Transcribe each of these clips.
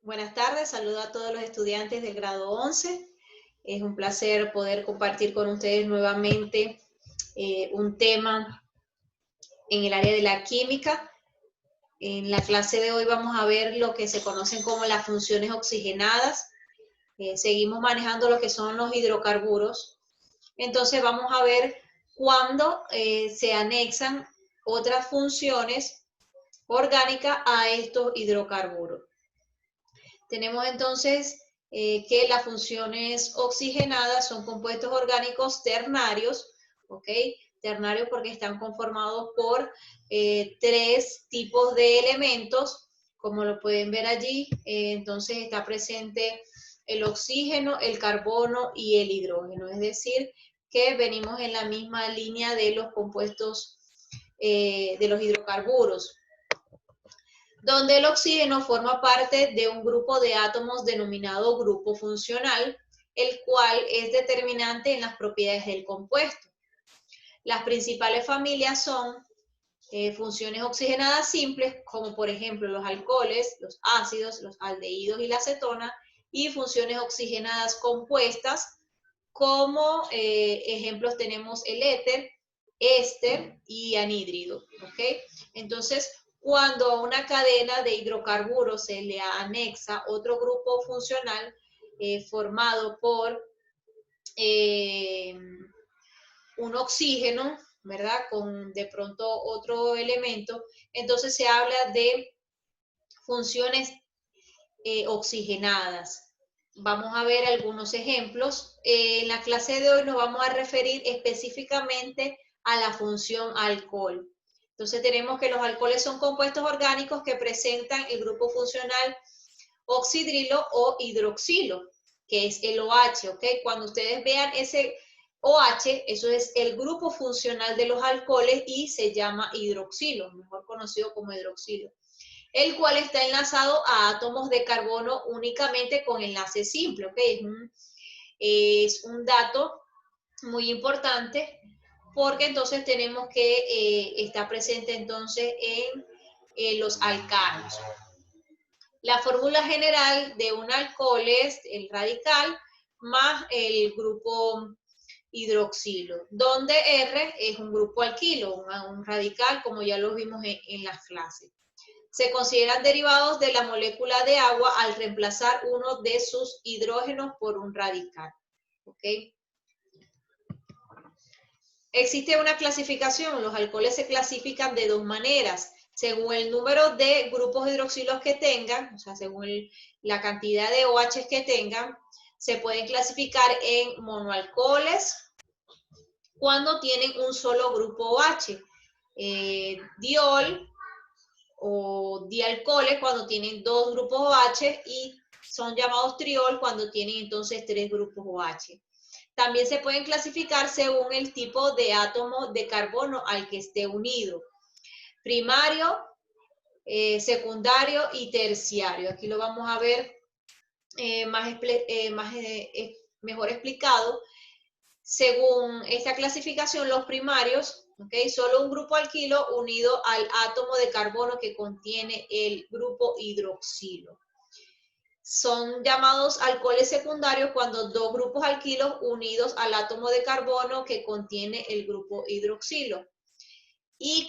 Buenas tardes, saludo a todos los estudiantes del grado 11. Es un placer poder compartir con ustedes nuevamente un tema en el área de la química. En la clase de hoy vamos a ver lo que se conocen como las funciones oxigenadas. Seguimos manejando lo que son los hidrocarburos. Entonces vamos a ver cuándo se anexan otras funciones orgánicas a estos hidrocarburos. Tenemos entonces que las funciones oxigenadas son compuestos orgánicos ternarios, ¿ok? Ternarios porque están conformados por tres tipos de elementos, como lo pueden ver allí. Entonces está presente el oxígeno, el carbono y el hidrógeno, es decir, que venimos en la misma línea de los compuestos de los hidrocarburos, donde el oxígeno forma parte de un grupo de átomos denominado grupo funcional, el cual es determinante en las propiedades del compuesto. Las principales familias son funciones oxigenadas simples, como por ejemplo los alcoholes, los ácidos, los aldehídos y la acetona, y funciones oxigenadas compuestas, como ejemplos tenemos el éter, éster y anhídrido, ¿ok? Entonces, cuando a una cadena de hidrocarburos se le anexa otro grupo funcional formado por un oxígeno, ¿verdad? Con de pronto otro elemento, entonces se habla de funciones oxigenadas. Vamos a ver algunos ejemplos. En la clase de hoy nos vamos a referir específicamente a la función alcohol. Entonces tenemos que los alcoholes son compuestos orgánicos que presentan el grupo funcional oxidrilo o hidroxilo, que es el OH, ¿ok? Cuando ustedes vean ese OH, eso es el grupo funcional de los alcoholes y se llama hidroxilo, mejor conocido como hidroxilo, el cual está enlazado a átomos de carbono únicamente con enlace simple, ¿ok? Es un dato muy importante porque entonces tenemos que está presente entonces en los alcanos. La fórmula general de un alcohol es el radical más el grupo hidroxilo, donde R es un grupo alquilo, un radical, como ya lo vimos en las clases. Se consideran derivados de la molécula de agua al reemplazar uno de sus hidrógenos por un radical. ¿Ok? Existe una clasificación, los alcoholes se clasifican de dos maneras, según el número de grupos hidroxilos que tengan, o sea, según la cantidad de OH que tengan, se pueden clasificar en monoalcoholes cuando tienen un solo grupo OH, diol o dialcoholes cuando tienen dos grupos OH y son llamados triol cuando tienen entonces tres grupos OH. También se pueden clasificar según el tipo de átomo de carbono al que esté unido. Primario, secundario y terciario. Aquí lo vamos a ver mejor explicado. Según esta clasificación, los primarios, ¿okay? Solo un grupo alquilo unido al átomo de carbono que contiene el grupo hidroxilo. Son llamados alcoholes secundarios cuando dos grupos alquilos unidos al átomo de carbono que contiene el grupo hidroxilo. Y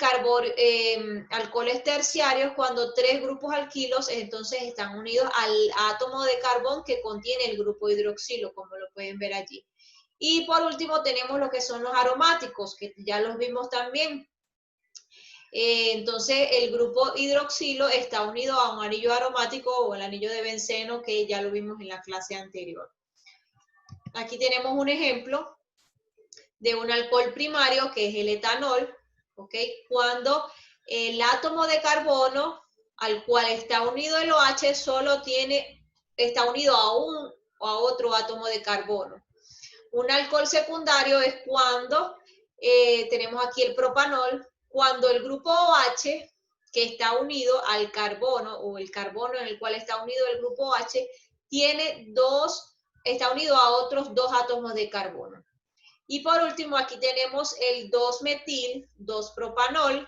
alcoholes terciarios cuando tres grupos alquilos entonces están unidos al átomo de carbón que contiene el grupo hidroxilo, como lo pueden ver allí. Y por último tenemos lo que son los aromáticos, que ya los vimos también. Entonces el grupo hidroxilo está unido a un anillo aromático o el anillo de benceno que ya lo vimos en la clase anterior. Aquí tenemos un ejemplo de un alcohol primario que es el etanol, ¿ok? Cuando el átomo de carbono al cual está unido el OH solo está unido a un o a otro átomo de carbono. Un alcohol secundario es cuando tenemos aquí el propanol, cuando el grupo OH que está unido al carbono o el carbono en el cual está unido el grupo OH está unido a otros dos átomos de carbono. Y por último aquí tenemos el 2-metil, 2-propanol,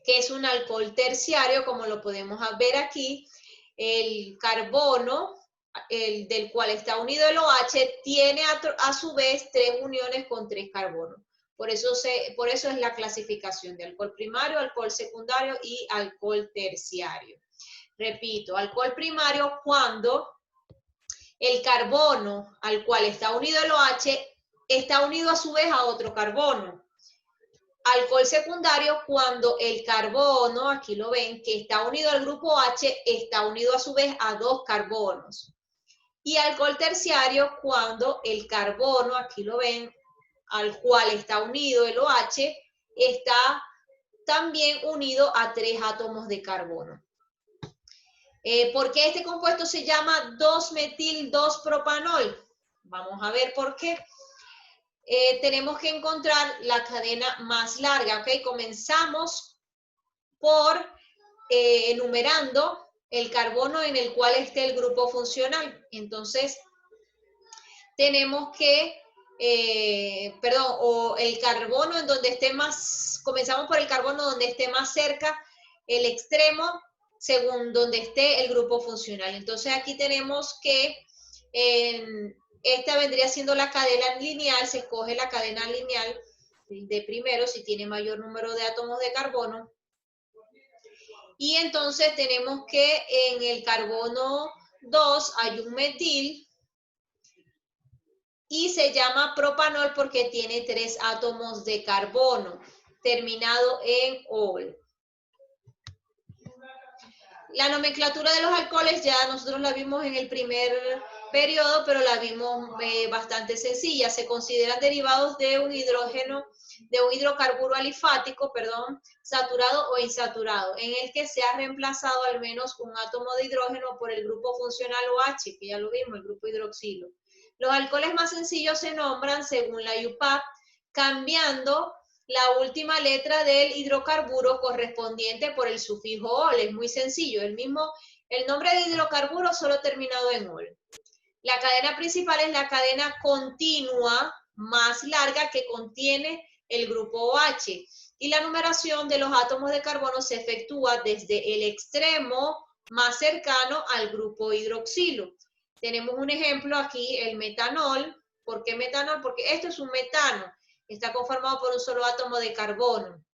que es un alcohol terciario como lo podemos ver aquí, el carbono, el del cual está unido el OH, tiene a su vez 3 uniones con 3 carbonos. Por eso es la clasificación de alcohol primario, alcohol secundario y alcohol terciario. Repito, alcohol primario cuando el carbono al cual está unido el OH está unido a su vez a otro carbono. Alcohol secundario cuando el carbono, aquí lo ven, que está unido al grupo OH, está unido a su vez a 2 carbonos. Y alcohol terciario cuando el carbono, aquí lo ven, al cual está unido el OH, está también unido a 3 átomos de carbono. ¿Por qué este compuesto se llama 2-metil-2-propanol? Vamos a ver por qué. Tenemos que encontrar la cadena más larga, ¿ok? Comenzamos por enumerando el carbono en el cual esté el grupo funcional. Entonces, tenemos que, o el carbono en donde esté más, comenzamos por el carbono donde esté más cerca el extremo, según donde esté el grupo funcional. Entonces, aquí tenemos que esta vendría siendo la cadena lineal, se escoge la cadena lineal de primero si tiene mayor número de átomos de carbono. Y entonces tenemos que en el carbono 2 hay un metil y se llama propanol porque tiene 3 átomos de carbono, terminado en ol. La nomenclatura de los alcoholes ya nosotros la vimos en el primer periodo, pero la vimos bastante sencilla. Se consideran derivados de un hidrocarburo alifático, saturado o insaturado, en el que se ha reemplazado al menos un átomo de hidrógeno por el grupo funcional OH, que ya lo vimos, el grupo hidroxilo. Los alcoholes más sencillos se nombran según la IUPAC, cambiando la última letra del hidrocarburo correspondiente por el sufijo ol. Es muy sencillo, el nombre de hidrocarburo solo terminado en ol. La cadena principal es la cadena continua más larga que contiene el grupo OH y la numeración de los átomos de carbono se efectúa desde el extremo más cercano al grupo hidroxilo. Tenemos un ejemplo aquí, el metanol. ¿Por qué metanol? Porque esto es un metano. Está conformado por un solo átomo de carbono.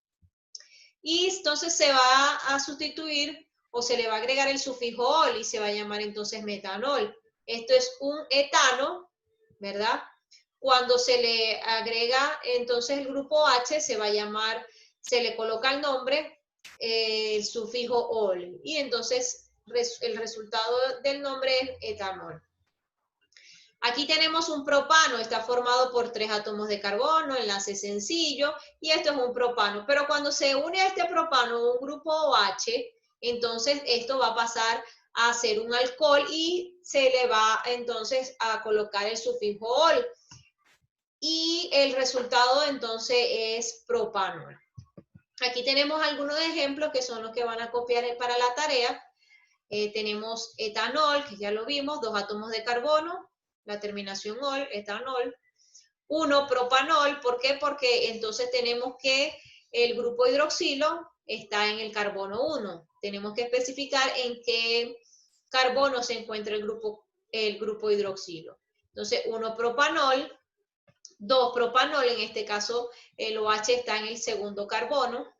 Y entonces se va a sustituir o se le va a agregar el sufijo ol y se va a llamar entonces metanol. Esto es un etano, ¿verdad? Cuando se le agrega entonces el grupo H se va a llamar, se le coloca el nombre, el sufijo ol. Y entonces el resultado del nombre es etanol. Aquí tenemos un propano, está formado por 3 átomos de carbono, enlace sencillo, y esto es un propano. Pero cuando se une a este propano un grupo OH, entonces esto va a pasar a ser un alcohol y se le va entonces a colocar el sufijo ol. Y el resultado entonces es propanol. Aquí tenemos algunos ejemplos que son los que van a copiar para la tarea. Tenemos etanol, que ya lo vimos, 2 átomos de carbono, la terminación ol, etanol. 1, propanol, ¿por qué? Porque entonces tenemos que el grupo hidroxilo está en el carbono 1. Tenemos que especificar en qué carbono se encuentra el grupo hidroxilo. Entonces, 1, propanol. 2, propanol, en este caso el OH está en el segundo carbono.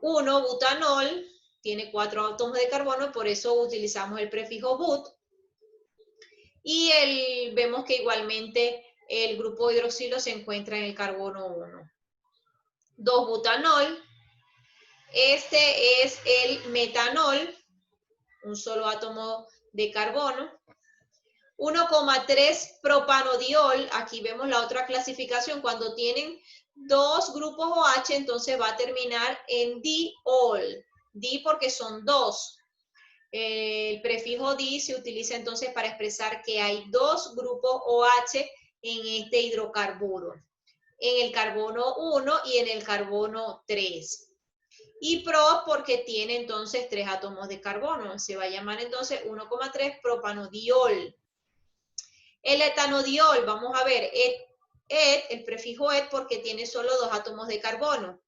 1, butanol, tiene 4 átomos de carbono, por eso utilizamos el prefijo but. Y vemos que igualmente el grupo hidroxilo se encuentra en el carbono 1. 2, butanol. Este es el metanol, un solo átomo de carbono. 1,3 propanodiol, aquí vemos la otra clasificación, cuando tienen 2 grupos OH, entonces va a terminar en diol. Di porque son 2. El prefijo di se utiliza entonces para expresar que hay 2 grupos OH en este hidrocarburo, en el carbono 1 y en el carbono 3. Y pro porque tiene entonces 3 átomos de carbono, se va a llamar entonces 1,3 propanodiol. El etanodiol, vamos a ver, el prefijo et porque tiene solo 2 átomos de carbono.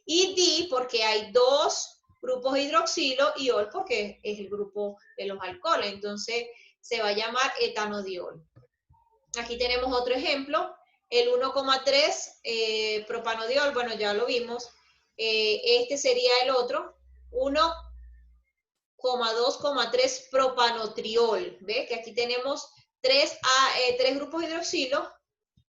Y di porque hay 2 grupos hidroxilo y ol porque es el grupo de los alcoholes. Entonces se va a llamar etanodiol. Aquí tenemos otro ejemplo, el 1,3 propanodiol, bueno, ya lo vimos. Este sería el otro, 1,2,3 propanotriol. ¿Ve? Que aquí tenemos tres grupos hidroxilo,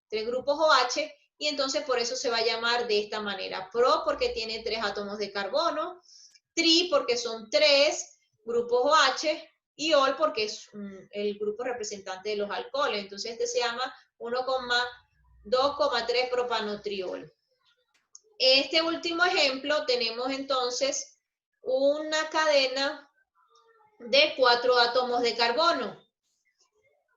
3 grupos OH, y entonces por eso se va a llamar de esta manera. Pro porque tiene 3 átomos de carbono, tri porque son 3 grupos OH, y ol porque es el grupo representante de los alcoholes. Entonces este se llama 1,2,3 propanotriol. Este último ejemplo tenemos entonces una cadena de 4 átomos de carbono.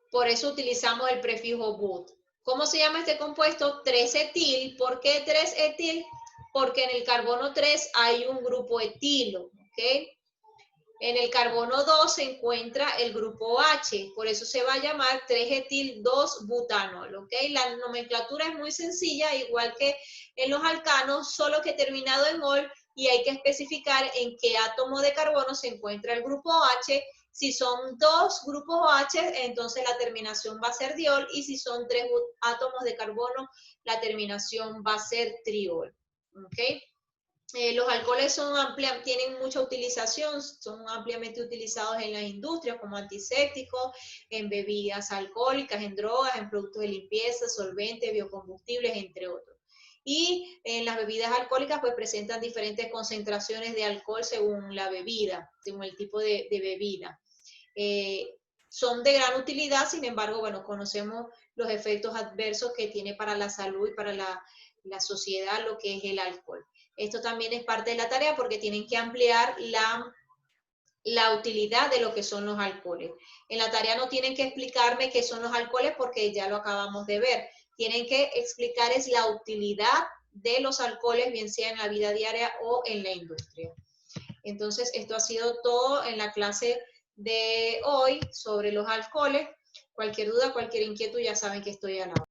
Por eso utilizamos el prefijo but. ¿Cómo se llama este compuesto? 3-etil. ¿Por qué 3-etil? Porque en el carbono 3 hay un grupo etilo, ¿ok? En el carbono 2 se encuentra el grupo H, por eso se va a llamar 3-etil-2-butanol, ¿ok? La nomenclatura es muy sencilla, igual que en los alcanos, solo que terminado en ol, y hay que especificar en qué átomo de carbono se encuentra el grupo H. Si son 2 grupos OH, entonces la terminación va a ser diol, y si son 3 átomos de carbono, la terminación va a ser triol, ¿ok? Los alcoholes tienen mucha utilización, son ampliamente utilizados en las industrias como antisépticos, en bebidas alcohólicas, en drogas, en productos de limpieza, solventes, biocombustibles, entre otros. Y en las bebidas alcohólicas pues presentan diferentes concentraciones de alcohol según la bebida, según el tipo de bebida. Son de gran utilidad, sin embargo, bueno, conocemos los efectos adversos que tiene para la salud y para la sociedad lo que es el alcohol. Esto también es parte de la tarea porque tienen que ampliar la utilidad de lo que son los alcoholes. En la tarea no tienen que explicarme qué son los alcoholes porque ya lo acabamos de ver. Tienen que explicar es la utilidad de los alcoholes, bien sea en la vida diaria o en la industria. Entonces, esto ha sido todo en la clase de hoy sobre los alcoholes. Cualquier duda, cualquier inquietud, ya saben que estoy a la hora.